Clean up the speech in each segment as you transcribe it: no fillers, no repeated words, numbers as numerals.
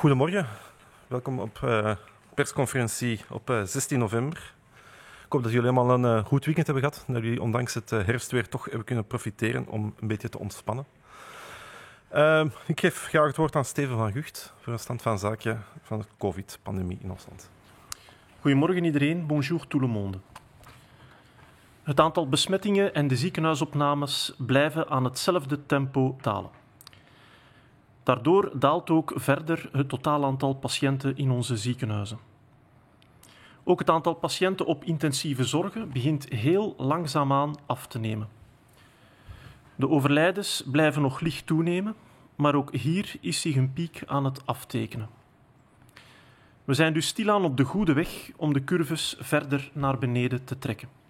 Goedemorgen, welkom op persconferentie op 16 november. Ik hoop dat jullie allemaal een goed weekend hebben gehad, dat jullie ondanks het herfstweer toch hebben kunnen profiteren om een beetje te ontspannen. Ik geef graag het woord aan Steven van Gucht voor een stand van zaken van de COVID-pandemie in ons land. Goedemorgen iedereen, bonjour tout le monde. Het aantal besmettingen en de ziekenhuisopnames blijven aan hetzelfde tempo dalen. Daardoor daalt ook verder het totaal aantal patiënten in onze ziekenhuizen. Ook het aantal patiënten op intensieve zorgen begint heel langzaamaan af te nemen. De overlijdens blijven nog licht toenemen, maar ook hier is zich een piek aan het aftekenen. We zijn dus stilaan op de goede weg om de curves verder naar beneden te trekken.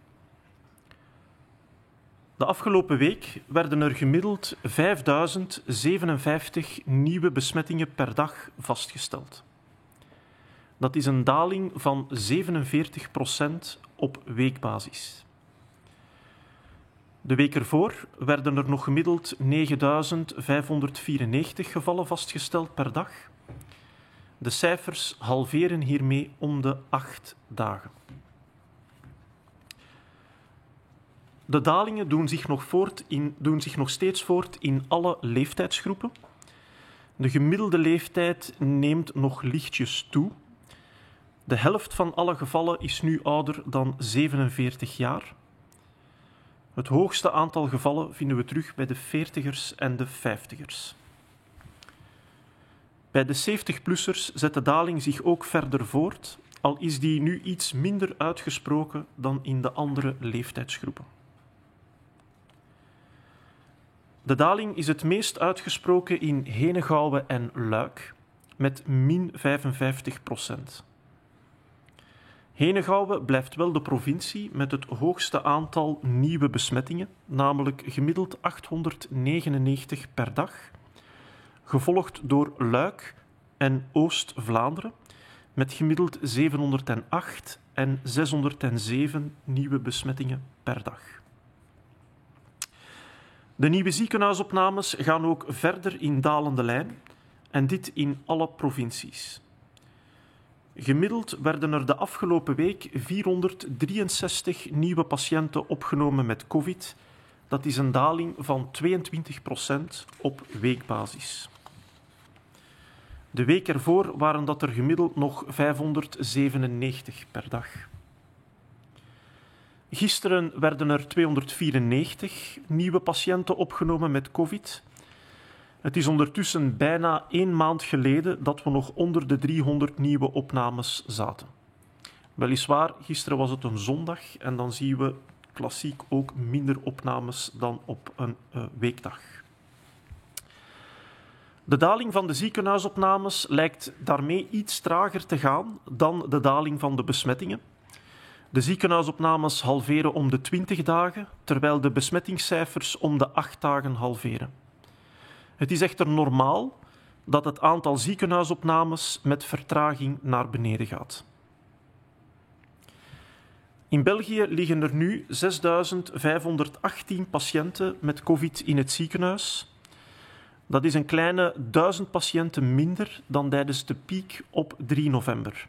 De afgelopen week werden er gemiddeld 5057 nieuwe besmettingen per dag vastgesteld. Dat is een daling van 47% op weekbasis. De week ervoor werden er nog gemiddeld 9594 gevallen vastgesteld per dag. De cijfers halveren hiermee om de 8 dagen. De dalingen doen zich nog steeds voort in alle leeftijdsgroepen. De gemiddelde leeftijd neemt nog lichtjes toe. De helft van alle gevallen is nu ouder dan 47 jaar. Het hoogste aantal gevallen vinden we terug bij de 40ers en de 50ers. Bij de 70-plussers zet de daling zich ook verder voort, al is die nu iets minder uitgesproken dan in de andere leeftijdsgroepen. De daling is het meest uitgesproken in Henegouwen en Luik, met min 55%. Henegouwen blijft wel de provincie met het hoogste aantal nieuwe besmettingen, namelijk gemiddeld 899 per dag, gevolgd door Luik en Oost-Vlaanderen, met gemiddeld 708 en 607 nieuwe besmettingen per dag. De nieuwe ziekenhuisopnames gaan ook verder in dalende lijn, en dit in alle provincies. Gemiddeld werden er de afgelopen week 463 nieuwe patiënten opgenomen met COVID. Dat is een daling van 22% op weekbasis. De week ervoor waren dat er gemiddeld nog 597 per dag. Gisteren werden er 294 nieuwe patiënten opgenomen met COVID. Het is ondertussen bijna 1 maand geleden dat we nog onder de 300 nieuwe opnames zaten. Weliswaar, gisteren was het een zondag en dan zien we klassiek ook minder opnames dan op een weekdag. De daling van de ziekenhuisopnames lijkt daarmee iets trager te gaan dan de daling van de besmettingen. De ziekenhuisopnames halveren om de 20 dagen, terwijl de besmettingscijfers om de 8 dagen halveren. Het is echter normaal dat het aantal ziekenhuisopnames met vertraging naar beneden gaat. In België liggen er nu 6.518 patiënten met COVID in het ziekenhuis. Dat is een kleine 1000 patiënten minder dan tijdens de piek op 3 november.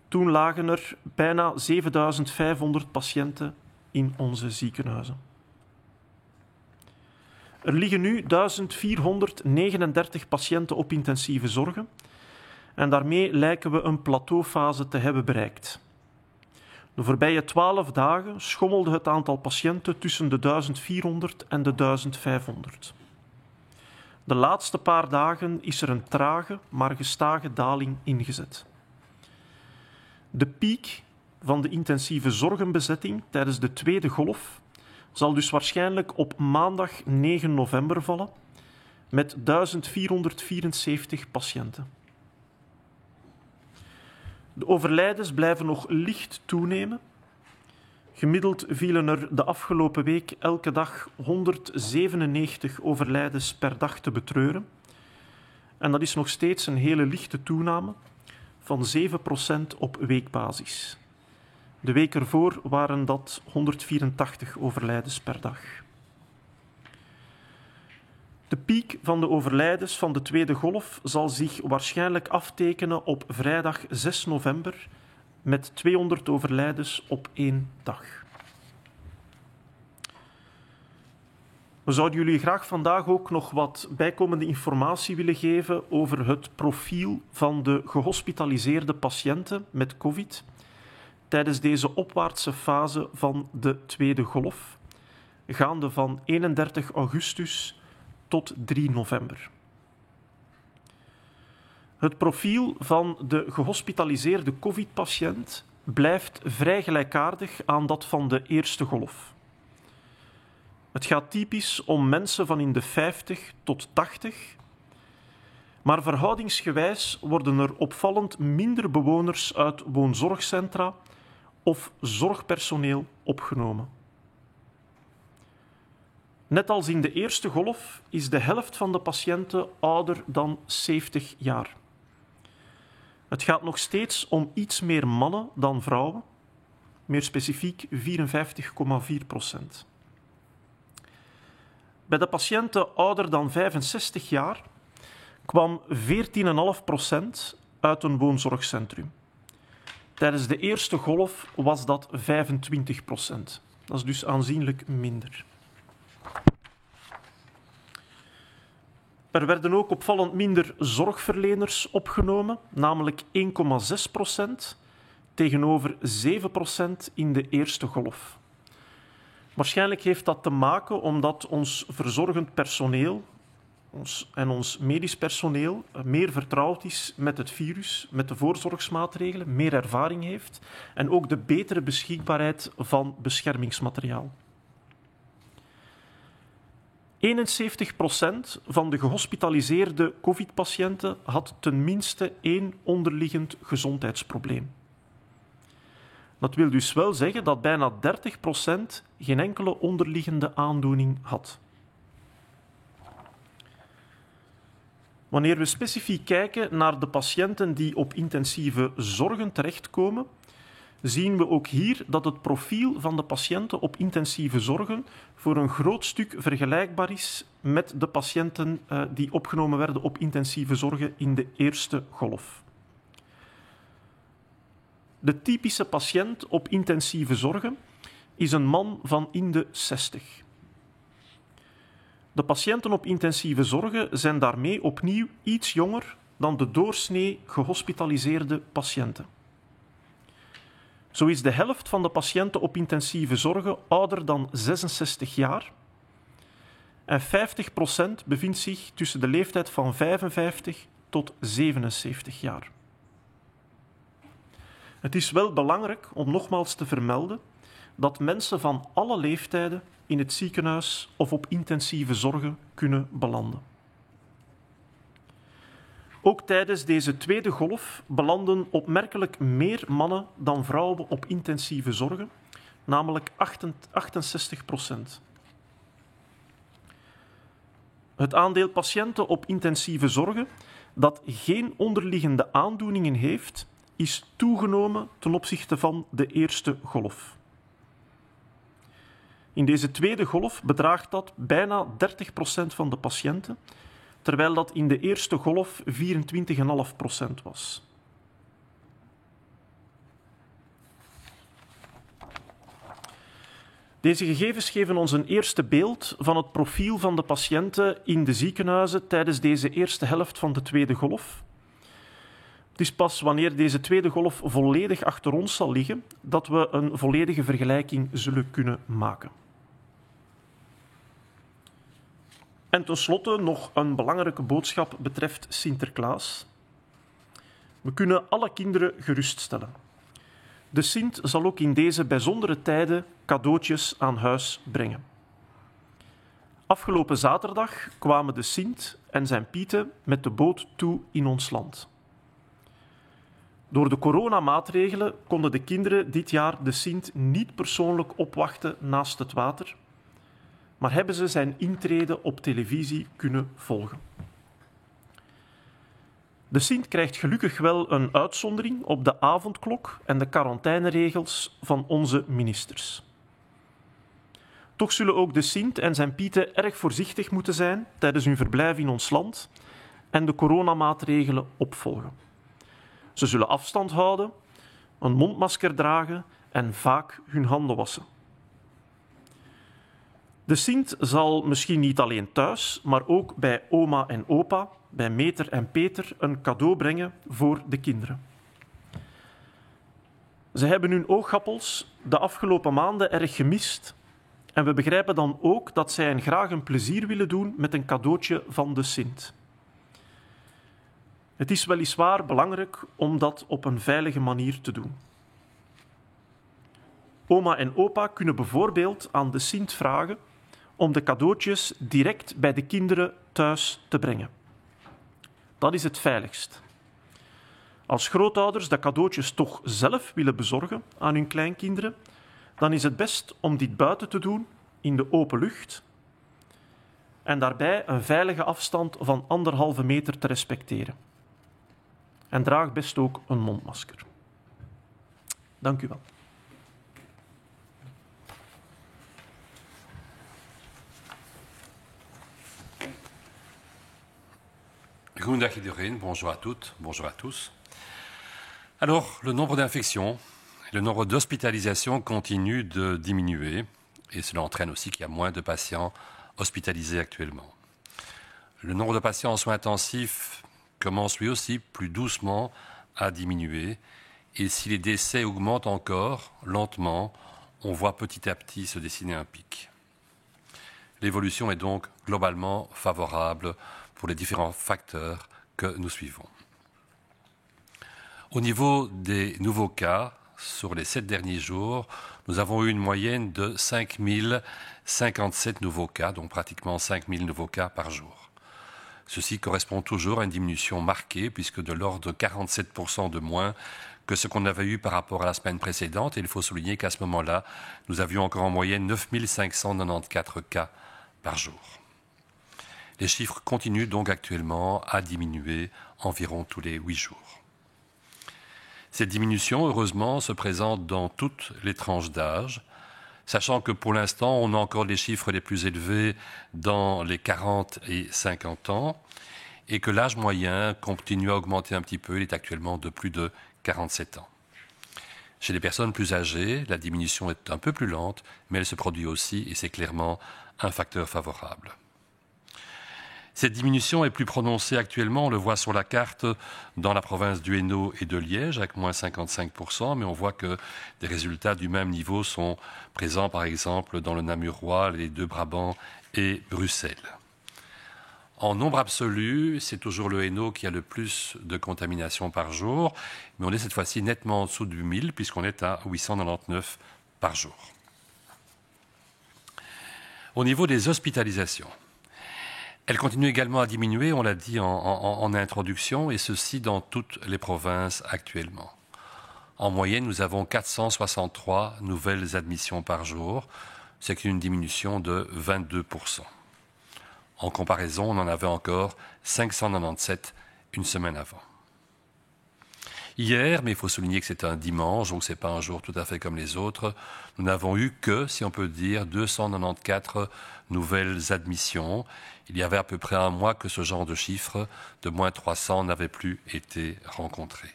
Toen lagen er bijna 7500 patiënten in onze ziekenhuizen. Er liggen nu 1439 patiënten op intensieve zorgen en daarmee lijken we een plateaufase te hebben bereikt. De voorbije 12 dagen schommelde het aantal patiënten tussen de 1400 en de 1500. De laatste paar dagen is er een trage, maar gestage daling ingezet. De piek van de intensieve zorgenbezetting tijdens de tweede golf zal dus waarschijnlijk op maandag 9 november vallen met 1474 patiënten. De overlijdens blijven nog licht toenemen. Gemiddeld vielen er de afgelopen week elke dag 197 overlijdens per dag te betreuren. En dat is nog steeds een hele lichte toename van 7% op weekbasis. De week ervoor waren dat 184 overlijdens per dag. De piek van de overlijdens van de tweede golf zal zich waarschijnlijk aftekenen op vrijdag 6 november met 200 overlijdens op 1 dag. We zouden jullie graag vandaag ook nog wat bijkomende informatie willen geven over het profiel van de gehospitaliseerde patiënten met COVID tijdens deze opwaartse fase van de tweede golf, gaande van 31 augustus tot 3 november. Het profiel van de gehospitaliseerde COVID-patiënt blijft vrij gelijkaardig aan dat van de eerste golf. Het gaat typisch om mensen van in de 50 tot 80, maar verhoudingsgewijs worden er opvallend minder bewoners uit woonzorgcentra of zorgpersoneel opgenomen. Net als in de eerste golf is de helft van de patiënten ouder dan 70 jaar. Het gaat nog steeds om iets meer mannen dan vrouwen, meer specifiek 54,4%. Bij de patiënten ouder dan 65 jaar kwam 14,5% uit een woonzorgcentrum. Tijdens de eerste golf was dat 25%. Dat is dus aanzienlijk minder. Er werden ook opvallend minder zorgverleners opgenomen, namelijk 1,6% tegenover 7% in de eerste golf. Waarschijnlijk heeft dat te maken omdat ons verzorgend personeel ons medisch personeel meer vertrouwd is met het virus, met de voorzorgsmaatregelen, meer ervaring heeft en ook de betere beschikbaarheid van beschermingsmateriaal. 71% van de gehospitaliseerde COVID-patiënten had ten minste 1 onderliggend gezondheidsprobleem. Dat wil dus wel zeggen dat bijna 30% geen enkele onderliggende aandoening had. Wanneer we specifiek kijken naar de patiënten die op intensieve zorgen terechtkomen, zien we ook hier dat het profiel van de patiënten op intensieve zorgen voor een groot stuk vergelijkbaar is met de patiënten die opgenomen werden op intensieve zorgen in de eerste golf. De typische patiënt op intensieve zorgen is een man van in de 60. De patiënten op intensieve zorgen zijn daarmee opnieuw iets jonger dan de doorsnee gehospitaliseerde patiënten. Zo is de helft van de patiënten op intensieve zorgen ouder dan 66 jaar en 50% bevindt zich tussen de leeftijd van 55 tot 77 jaar. Het is wel belangrijk om nogmaals te vermelden dat mensen van alle leeftijden in het ziekenhuis of op intensieve zorgen kunnen belanden. Ook tijdens deze tweede golf belanden opmerkelijk meer mannen dan vrouwen op intensieve zorgen, namelijk 68%. Het aandeel patiënten op intensieve zorgen dat geen onderliggende aandoeningen heeft, is toegenomen ten opzichte van de eerste golf. In deze tweede golf bedraagt dat bijna 30% van de patiënten, terwijl dat in de eerste golf 24,5% was. Deze gegevens geven ons een eerste beeld van het profiel van de patiënten in de ziekenhuizen tijdens deze eerste helft van de tweede golf. Het is pas wanneer deze tweede golf volledig achter ons zal liggen dat we een volledige vergelijking zullen kunnen maken. En tenslotte nog een belangrijke boodschap betreft Sinterklaas. We kunnen alle kinderen geruststellen. De Sint zal ook in deze bijzondere tijden cadeautjes aan huis brengen. Afgelopen zaterdag kwamen de Sint en zijn Pieten met de boot toe in ons land. Door de coronamaatregelen konden de kinderen dit jaar de Sint niet persoonlijk opwachten naast het water, maar hebben ze zijn intrede op televisie kunnen volgen. De Sint krijgt gelukkig wel een uitzondering op de avondklok en de quarantaineregels van onze ministers. Toch zullen ook de Sint en zijn Pieten erg voorzichtig moeten zijn tijdens hun verblijf in ons land en de coronamaatregelen opvolgen. Ze zullen afstand houden, een mondmasker dragen en vaak hun handen wassen. De Sint zal misschien niet alleen thuis, maar ook bij oma en opa, bij Meter en Peter, een cadeau brengen voor de kinderen. Ze hebben hun oogappels de afgelopen maanden erg gemist en we begrijpen dan ook dat zij hen graag een plezier willen doen met een cadeautje van de Sint. Het is weliswaar belangrijk om dat op een veilige manier te doen. Oma en opa kunnen bijvoorbeeld aan de Sint vragen om de cadeautjes direct bij de kinderen thuis te brengen. Dat is het veiligst. Als grootouders de cadeautjes toch zelf willen bezorgen aan hun kleinkinderen, dan is het best om dit buiten te doen, in de open lucht, en daarbij een veilige afstand van 1,5 meter te respecteren. En draag best ook een mondmasker. Dank u wel. Goedendag iedereen, bonjour à toutes, bonjour à tous. Alors, le nombre d'infections, le nombre d'hospitalisations continue de diminuer et cela entraîne aussi qu'il y a moins de patients hospitalisés actuellement. Le nombre de patients en soins intensifs commence lui aussi plus doucement à diminuer et si les décès augmentent encore lentement, on voit petit à petit se dessiner un pic. L'évolution est donc globalement favorable pour les différents facteurs que nous suivons. Au niveau des nouveaux cas, sur les 7 derniers jours, nous avons eu une moyenne de 5057 nouveaux cas, donc pratiquement 5000 nouveaux cas par jour. Ceci correspond toujours à une diminution marquée, puisque de l'ordre de 47% de moins que ce qu'on avait eu par rapport à la semaine précédente. Et il faut souligner qu'à ce moment-là, nous avions encore en moyenne 9594 cas par jour. Les chiffres continuent donc actuellement à diminuer environ tous les 8 jours. Cette diminution, heureusement, se présente dans toutes les tranches d'âge, sachant que pour l'instant, on a encore les chiffres les plus élevés dans les 40 et 50 ans, et que l'âge moyen continue à augmenter un petit peu, il est actuellement de plus de 47 ans. Chez les personnes plus âgées, la diminution est un peu plus lente, mais elle se produit aussi, et c'est clairement un facteur favorable. Cette diminution est plus prononcée actuellement, on le voit sur la carte, dans la province du Hainaut et de Liège, avec moins 55%, mais on voit que des résultats du même niveau sont présents, par exemple, dans le Namurois, les Deux-Brabants et Bruxelles. En nombre absolu, c'est toujours le Hainaut qui a le plus de contamination par jour, mais on est cette fois-ci nettement en dessous du 1000, puisqu'on est à 899 par jour. Au niveau des hospitalisations, elle continue également à diminuer, on l'a dit en introduction, et ceci dans toutes les provinces actuellement. En moyenne, nous avons 463 nouvelles admissions par jour, c'est une diminution de 22%. En comparaison, on en avait encore 597 une semaine avant. Hier, mais il faut souligner que c'est un dimanche, donc ce n'est pas un jour tout à fait comme les autres, nous n'avons eu que, si on peut dire, 294 nouvelles admissions. Il y avait à peu près un mois que ce genre de chiffre de moins 300 n'avait plus été rencontré.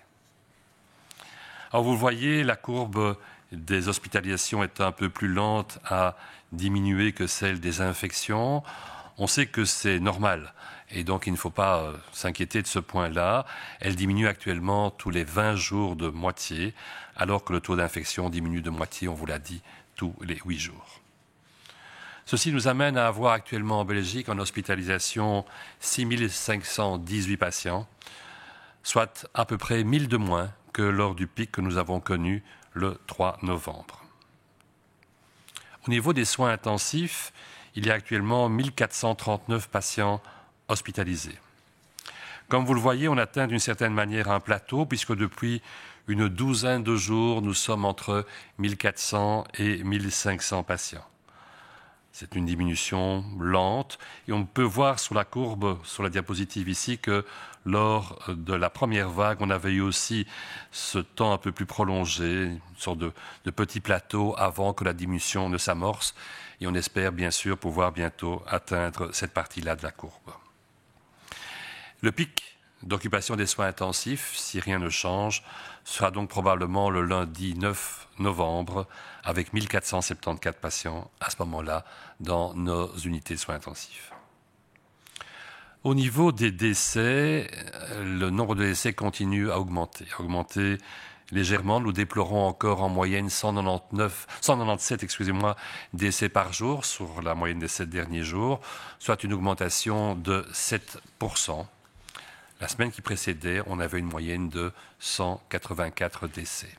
Alors vous le voyez, la courbe des hospitalisations est un peu plus lente à diminuer que celle des infections. On sait que c'est normal et donc il ne faut pas s'inquiéter de ce point-là. Elle diminue actuellement tous les 20 jours de moitié, alors que le taux d'infection diminue de moitié, on vous l'a dit, tous les 8 jours. Ceci nous amène à avoir actuellement en Belgique en hospitalisation 6518 patients, soit à peu près 1000 de moins que lors du pic que nous avons connu le 3 novembre. Au niveau des soins intensifs, il y a actuellement 1439 patients hospitalisés. Comme vous le voyez, on atteint d'une certaine manière un plateau, puisque depuis une douzaine de jours, nous sommes entre 1400 et 1500 patients. C'est une diminution lente et on peut voir sur la courbe, sur la diapositive ici, que lors de la première vague, on avait eu aussi ce temps un peu plus prolongé, une sorte de petit plateau avant que la diminution ne s'amorce et on espère bien sûr pouvoir bientôt atteindre cette partie-là de la courbe. Le pic d'occupation des soins intensifs, si rien ne change, sera donc probablement le lundi 9 novembre avec 1474 patients à ce moment-là dans nos unités de soins intensifs. Au niveau des décès, le nombre de décès continue à augmenter légèrement. Nous déplorons encore en moyenne 197 décès par jour sur la moyenne des 7 derniers jours, soit une augmentation de 7%. La semaine qui précédait, on avait une moyenne de 184 décès.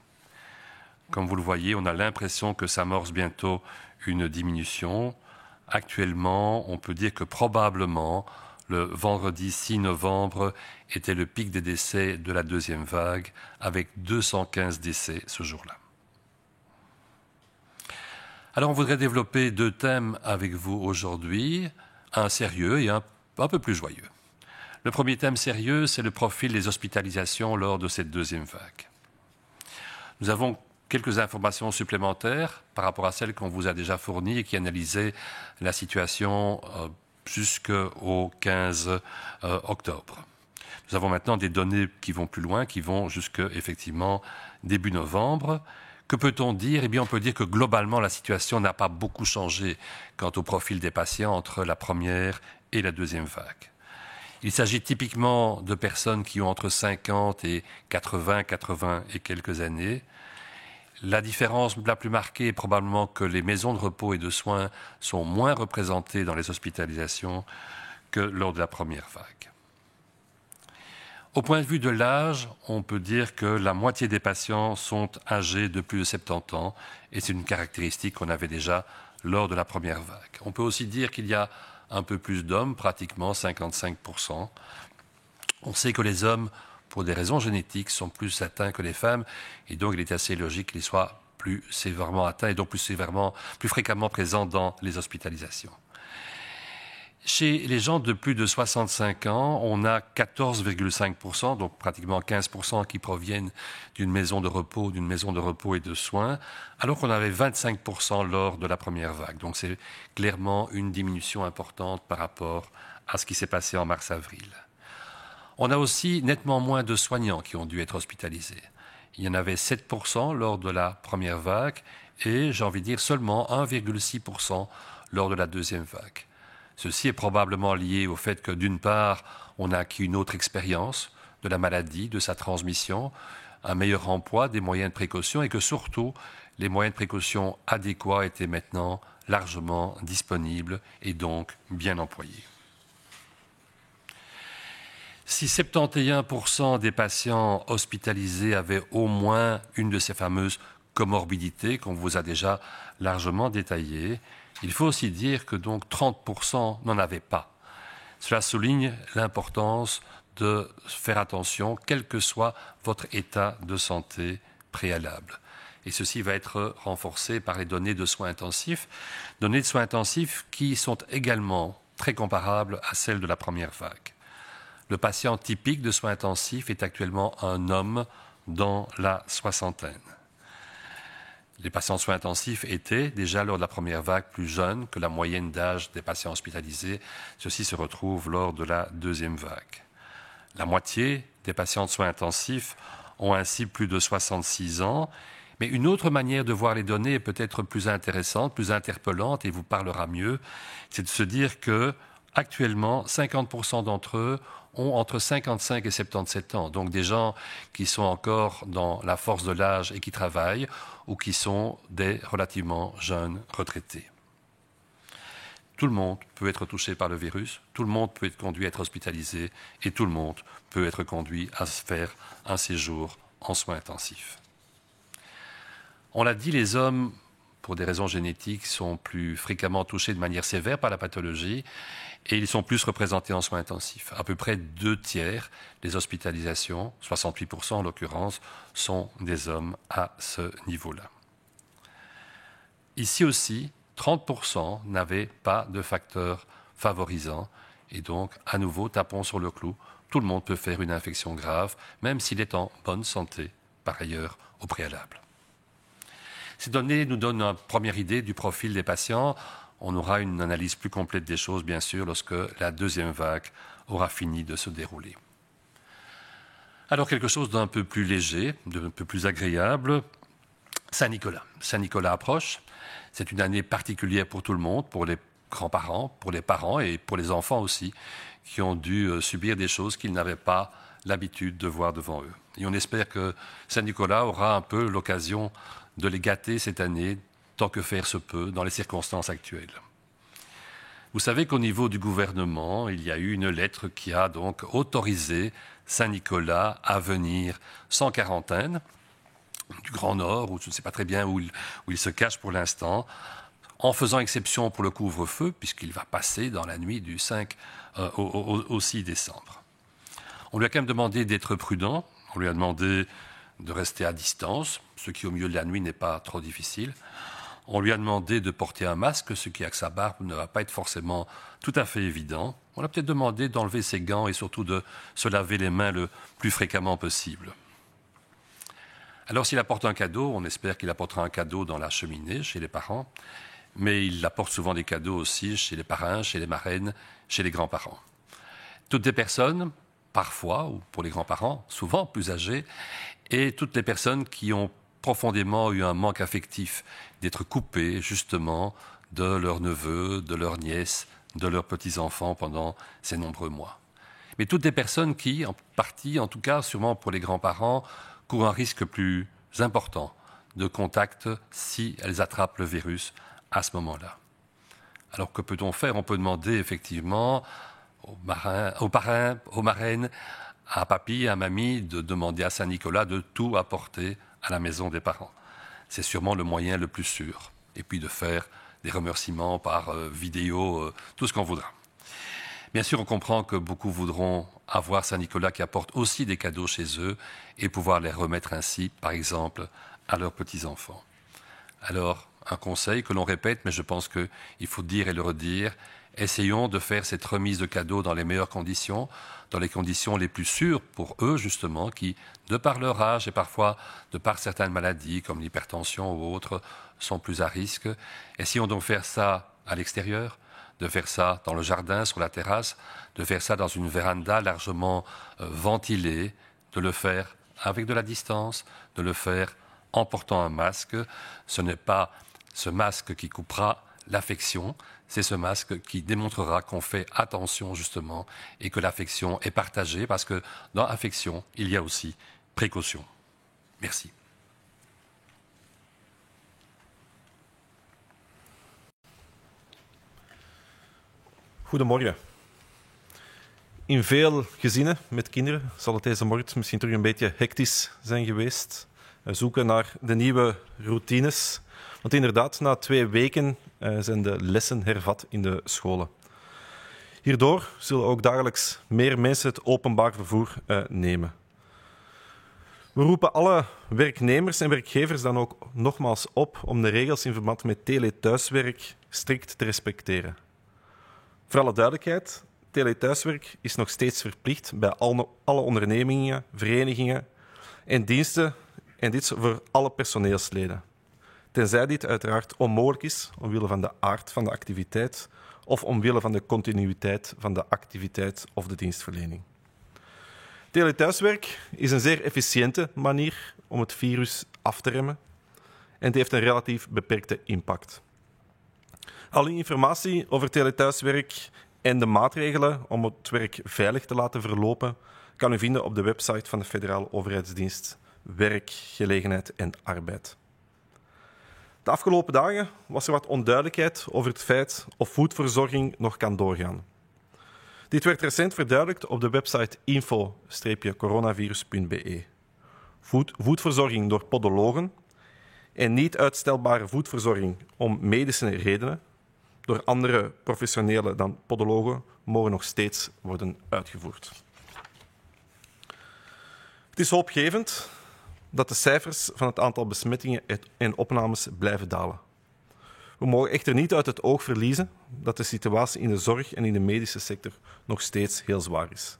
Comme vous le voyez, on a l'impression que s'amorce bientôt une diminution. Actuellement, on peut dire que probablement, le vendredi 6 novembre était le pic des décès de la deuxième vague, avec 215 décès ce jour-là. Alors, on voudrait développer 2 thèmes avec vous aujourd'hui, un sérieux et un peu plus joyeux. Le premier thème sérieux, c'est le profil des hospitalisations lors de cette deuxième vague. Nous avons quelques informations supplémentaires par rapport à celles qu'on vous a déjà fournies et qui analysaient la situation jusqu'au 15 octobre. Nous avons maintenant des données qui vont plus loin, qui vont jusqu'à effectivement début novembre. Que peut-on dire? Eh bien, on peut dire que globalement, la situation n'a pas beaucoup changé quant au profil des patients entre la première et la deuxième vague. Il s'agit typiquement de personnes qui ont entre 50 et 80 et quelques années. La différence la plus marquée est probablement que les maisons de repos et de soins sont moins représentées dans les hospitalisations que lors de la première vague. Au point de vue de l'âge, on peut dire que la moitié des patients sont âgés de plus de 70 ans et c'est une caractéristique qu'on avait déjà lors de la première vague. On peut aussi dire qu'il y a un peu plus d'hommes, pratiquement 55%. On sait que les hommes, pour des raisons génétiques, sont plus atteints que les femmes, et donc il est assez logique qu'ils soient plus sévèrement atteints et donc plus fréquemment présents dans les hospitalisations. Chez les gens de plus de 65 ans, on a 14,5%, donc pratiquement 15% qui proviennent d'une maison de repos et de soins, alors qu'on avait 25% lors de la première vague. Donc c'est clairement une diminution importante par rapport à ce qui s'est passé en mars-avril. On a aussi nettement moins de soignants qui ont dû être hospitalisés. Il y en avait 7% lors de la première vague et, j'ai envie de dire, seulement 1,6% lors de la deuxième vague. Ceci est probablement lié au fait que, d'une part, on a acquis une autre expérience de la maladie, de sa transmission, un meilleur emploi des moyens de précaution et que, surtout, les moyens de précaution adéquats étaient maintenant largement disponibles et donc bien employés. Si 71% des patients hospitalisés avaient au moins une de ces fameuses comorbidités qu'on vous a déjà largement détaillées, il faut aussi dire que donc 30% n'en avaient pas. Cela souligne l'importance de faire attention, quel que soit votre état de santé préalable. Et ceci va être renforcé par les données de soins intensifs qui sont également très comparables à celles de la première vague. Le patient typique de soins intensifs est actuellement un homme dans la soixantaine. Les patients en soins intensifs étaient déjà lors de la première vague plus jeunes que la moyenne d'âge des patients hospitalisés. Ceci se retrouve lors de la deuxième vague. La moitié des patients de soins intensifs ont ainsi plus de 66 ans. Mais une autre manière de voir les données est peut-être plus intéressante, plus interpellante et vous parlera mieux. C'est de se dire que actuellement, 50% d'entre eux ont entre 55 et 77 ans. Donc des gens qui sont encore dans la force de l'âge et qui travaillent ou qui sont des relativement jeunes retraités. Tout le monde peut être touché par le virus, tout le monde peut être conduit à être hospitalisé et tout le monde peut être conduit à se faire un séjour en soins intensifs. On l'a dit, les hommes, pour des raisons génétiques, sont plus fréquemment touchés de manière sévère par la pathologie et ils sont plus représentés en soins intensifs. À peu près 2/3 des hospitalisations, 68% en l'occurrence, sont des hommes à ce niveau-là. Ici aussi, 30% n'avaient pas de facteurs favorisants. Et donc, à nouveau, tapons sur le clou. Tout le monde peut faire une infection grave, même s'il est en bonne santé, par ailleurs, au préalable. Ces données nous donnent une première idée du profil des patients. On aura une analyse plus complète des choses, bien sûr, lorsque la deuxième vague aura fini de se dérouler. Alors, quelque chose d'un peu plus léger, d'un peu plus agréable, Saint-Nicolas. Saint-Nicolas approche. C'est une année particulière pour tout le monde, pour les grands-parents, pour les parents et pour les enfants aussi, qui ont dû subir des choses qu'ils n'avaient pas l'habitude de voir devant eux. Et on espère que Saint-Nicolas aura un peu l'occasion de les gâter cette année, tant que faire se peut, dans les circonstances actuelles. Vous savez qu'au niveau du gouvernement, il y a eu une lettre qui a donc autorisé Saint-Nicolas à venir sans quarantaine, du Grand Nord, où je ne sais pas très bien où il se cache pour l'instant, en faisant exception pour le couvre-feu, puisqu'il va passer dans la nuit du 5 au 6 décembre. On lui a quand même demandé d'être prudent, on lui a demandé de rester à distance, ce qui au milieu de la nuit n'est pas trop difficile. On lui a demandé de porter un masque, ce qui avec sa barbe ne va pas être forcément tout à fait évident. On a peut-être demandé d'enlever ses gants et surtout de se laver les mains le plus fréquemment possible. Alors s'il apporte un cadeau, on espère qu'il apportera un cadeau dans la cheminée chez les parents, mais il apporte souvent des cadeaux aussi chez les parrains, chez les marraines, chez les grands-parents. Toutes les personnes, parfois, ou pour les grands-parents, souvent plus âgés, et toutes les personnes qui ont profondément eu un manque affectif, d'être coupées justement de leurs neveux, de leurs nièces, de leurs petits-enfants pendant ces nombreux mois. Mais toutes les personnes qui, en partie, en tout cas sûrement pour les grands-parents, courent un risque plus important de contact si elles attrapent le virus à ce moment-là. Alors que peut-on faire? On peut demander effectivement aux parrains, aux marraines, à papy, à mamie, de demander à Saint-Nicolas de tout apporter à la maison des parents. C'est sûrement le moyen le plus sûr. Et puis de faire des remerciements par vidéo, tout ce qu'on voudra. Bien sûr, on comprend que beaucoup voudront avoir Saint-Nicolas qui apporte aussi des cadeaux chez eux et pouvoir les remettre ainsi, par exemple, à leurs petits-enfants. Alors, un conseil que l'on répète, mais je pense qu'il faut dire et le redire, essayons de faire cette remise de cadeaux dans les meilleures conditions, dans les conditions les plus sûres pour eux, justement, qui, de par leur âge et parfois de par certaines maladies, comme l'hypertension ou autres, sont plus à risque. Essayons donc de faire ça à l'extérieur, de faire ça dans le jardin, sur la terrasse, de faire ça dans une véranda largement ventilée, de le faire avec de la distance, de le faire en portant un masque. Ce n'est pas ce masque qui coupera l'affection, c'est ce masque qui démontrera qu'on fait attention justement et que l'affection est partagée parce que dans l'affection, il y a aussi précaution. Merci. Goedemorgen. In veel gezinnen met kinderen zal het deze morgen misschien terug een beetje hectisch zijn geweest. Zoeken naar de nieuwe routines. Want inderdaad, na 2 weken zijn de lessen hervat in de scholen. Hierdoor zullen ook dagelijks meer mensen het openbaar vervoer nemen. We roepen alle werknemers en werkgevers dan ook nogmaals op om de regels in verband met telethuiswerk strikt te respecteren. Voor alle duidelijkheid, telethuiswerk is nog steeds verplicht bij alle ondernemingen, verenigingen en diensten, en dit voor alle personeelsleden. Tenzij dit uiteraard onmogelijk is omwille van de aard van de activiteit of omwille van de continuïteit van de activiteit of de dienstverlening. Telethuiswerk is een zeer efficiënte manier om het virus af te remmen en het heeft een relatief beperkte impact. Alle informatie over telethuiswerk en de maatregelen om het werk veilig te laten verlopen kan u vinden op de website van de Federale Overheidsdienst Werk, Gelegenheid en Arbeid. De afgelopen dagen was er wat onduidelijkheid over het feit of voedselverzorging nog kan doorgaan. Dit werd recent verduidelijkt op de website info-coronavirus.be. Voedselverzorging door podologen en niet uitstelbare voedselverzorging om medische redenen door andere professionelen dan podologen mogen nog steeds worden uitgevoerd. Het is hoopgevend dat de cijfers van het aantal besmettingen en opnames blijven dalen. We mogen echter niet uit het oog verliezen dat de situatie in de zorg en in de medische sector nog steeds heel zwaar is.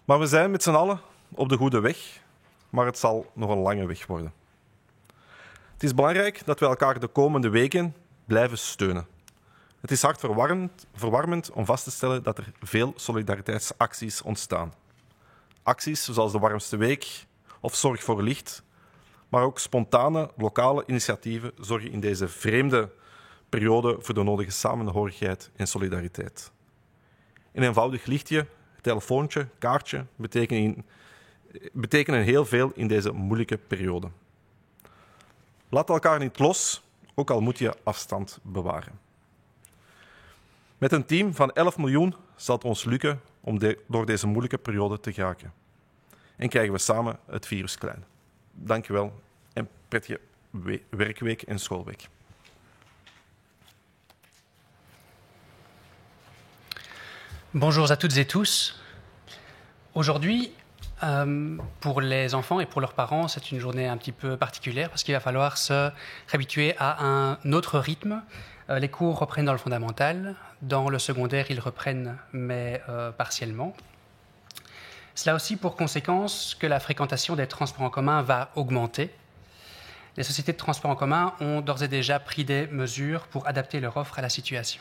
Maar we zijn met z'n allen op de goede weg, maar het zal nog een lange weg worden. Het is belangrijk dat we elkaar de komende weken blijven steunen. Het is hartverwarmend om vast te stellen dat er veel solidariteitsacties ontstaan. Acties zoals de Warmste Week of Zorg voor Licht, maar ook spontane lokale initiatieven zorgen in deze vreemde periode voor de nodige samenhorigheid en solidariteit. Een eenvoudig lichtje, telefoontje, kaartje betekenen heel veel in deze moeilijke periode. Laat elkaar niet los, ook al moet je afstand bewaren. Met een team van 11 miljoen zal het ons lukken om door deze moeilijke periode te geraken. En krijgen we samen het virus klein. Dank je wel en prettige werkweek en schoolweek. Bonjour à toutes et tous. Aujourd'hui, pour les enfants et pour leurs parents, c'est une journée un petit peu particulière parce qu'il va falloir se réhabituer à un autre rythme. Les cours reprennent dans le fondamental. Dans le secondaire, ils reprennent, mais partiellement. Cela a aussi pour conséquence que la fréquentation des transports en commun va augmenter. Les sociétés de transports en commun ont d'ores et déjà pris des mesures pour adapter leur offre à la situation.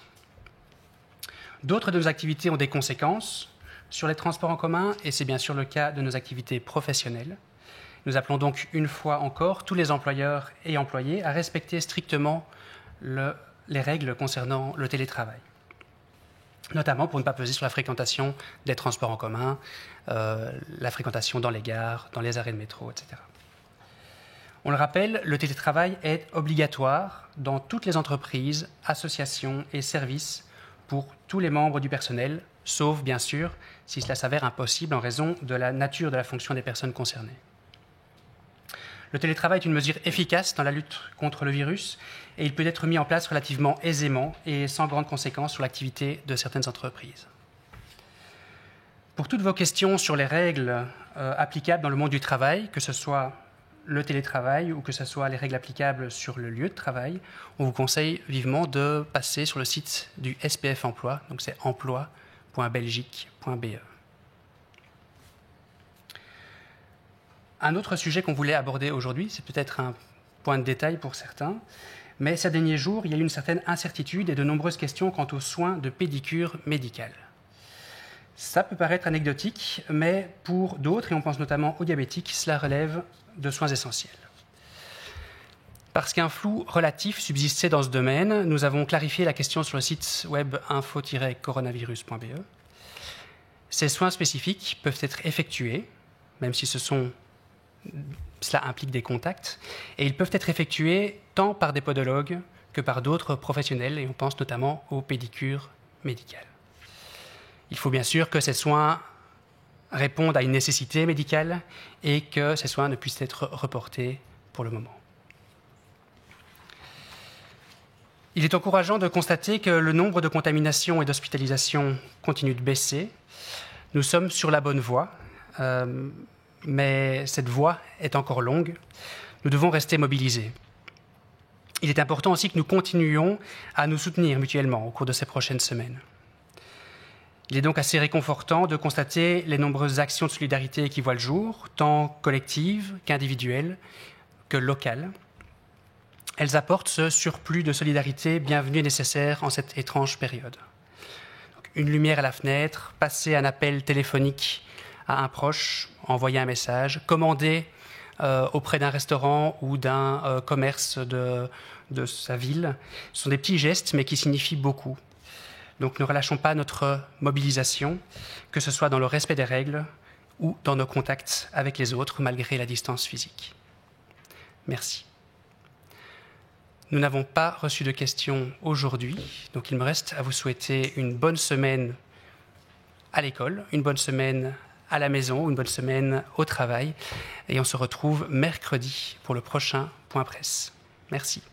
D'autres de nos activités ont des conséquences sur les transports en commun et c'est bien sûr le cas de nos activités professionnelles. Nous appelons donc une fois encore tous les employeurs et employés à respecter strictement les règles concernant le télétravail, notamment pour ne pas peser sur la fréquentation des transports en commun, la fréquentation dans les gares, dans les arrêts de métro, etc. On le rappelle, le télétravail est obligatoire dans toutes les entreprises, associations et services pour tous les membres du personnel, sauf bien sûr si cela s'avère impossible en raison de la nature de la fonction des personnes concernées. Le télétravail est une mesure efficace dans la lutte contre le virus et il peut être mis en place relativement aisément et sans grandes conséquences sur l'activité de certaines entreprises. Pour toutes vos questions sur les règles applicables dans le monde du travail, que ce soit le télétravail ou que ce soit les règles applicables sur le lieu de travail, on vous conseille vivement de passer sur le site du SPF Emploi, donc c'est emploi.belgique.be. Un autre sujet qu'on voulait aborder aujourd'hui, c'est peut-être un point de détail pour certains, mais ces derniers jours, il y a eu une certaine incertitude et de nombreuses questions quant aux soins de pédicure médicale. Ça peut paraître anecdotique, mais pour d'autres, et on pense notamment aux diabétiques, cela relève de soins essentiels. Parce qu'un flou relatif subsistait dans ce domaine, nous avons clarifié la question sur le site web info-coronavirus.be. Ces soins spécifiques peuvent être effectués, même si cela implique des contacts, et ils peuvent être effectués tant par des podologues que par d'autres professionnels, et on pense notamment aux pédicures médicales. Il faut bien sûr que ces soins répondent à une nécessité médicale et que ces soins ne puissent être reportés pour le moment. Il est encourageant de constater que le nombre de contaminations et d'hospitalisations continue de baisser. Nous sommes sur la bonne voie, mais cette voie est encore longue. Nous devons rester mobilisés. Il est important aussi que nous continuions à nous soutenir mutuellement au cours de ces prochaines semaines. Il est donc assez réconfortant de constater les nombreuses actions de solidarité qui voient le jour, tant collectives qu'individuelles, que locales. Elles apportent ce surplus de solidarité bienvenu et nécessaire en cette étrange période. Donc, une lumière à la fenêtre, passer un appel téléphonique à un proche, envoyer un message, commander auprès d'un restaurant ou d'un commerce de sa ville. Ce sont des petits gestes, mais qui signifient beaucoup. Donc ne relâchons pas notre mobilisation, que ce soit dans le respect des règles ou dans nos contacts avec les autres, malgré la distance physique. Merci. Nous n'avons pas reçu de questions aujourd'hui, donc il me reste à vous souhaiter une bonne semaine à l'école, une bonne semaine à la maison, une bonne semaine au travail, et on se retrouve mercredi pour le prochain Point Presse. Merci.